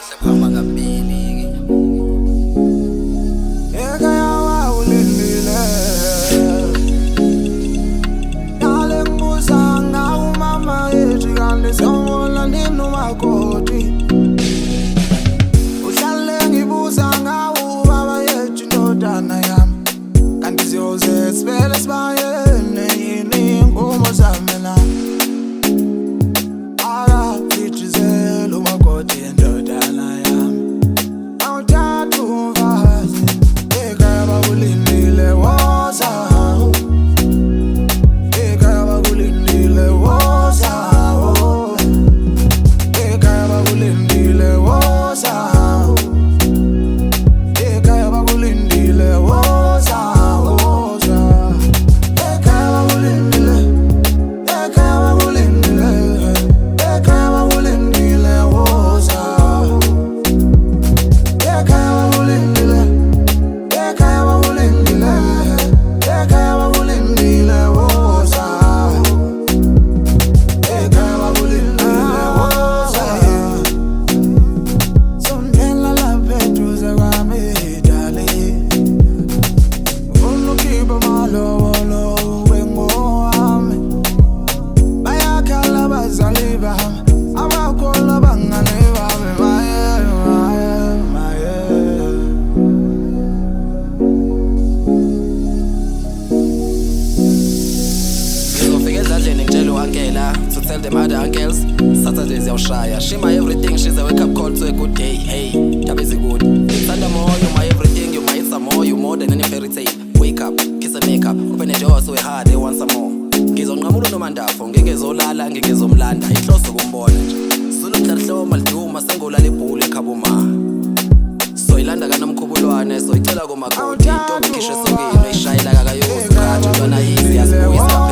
Sephuma kabili ekhaya wawulindile dale ngibuza ngawo mama yethu kanti sawubona nini umakoti uhlale ngibuza ngawo baba yethu indodana yami kanti siyoze sibele sibayene yini inkomo zami la akafithizela umakoti indodana yami awuthatha umfazi ekhaya bakulindile woza ekhaya bakulindile woza ekhaya bakulindile woza ekhaya bakulindile woza woza ekhaya bakulindile ekhaya bakulindile ekhaya bakulindile woza ekhaya bakulindile ekhaya bakulindile ekhaya bakulindile woza ekhaya bakulindile woza sondela lapha eduze kwami dale ufuna ukhipha amalobolo wengowami bayakhala abazali bami abakholwa abangane bami maye ngizofika ezandleni ngitshela u-ankela to tell them other uncles Saturday ziyawushaya she my everything she's a wake up call to a good day hey ndaba ezikude ngithanda more you my everything you my some more you more than any fairy tale wake up kiss and make up open a door so hard they want some more ngizonqamula nomandafo ngingezolala ngingezomlanda inhloso kumbona nje sulu mhlanhloma liduma sengolala ibhulu ekhabuma soyilanda kanomkhubulwane soyicela komakoti into ngikhishwe sokini ishayela kakayozi khathi ntwana yizi yasibuyisa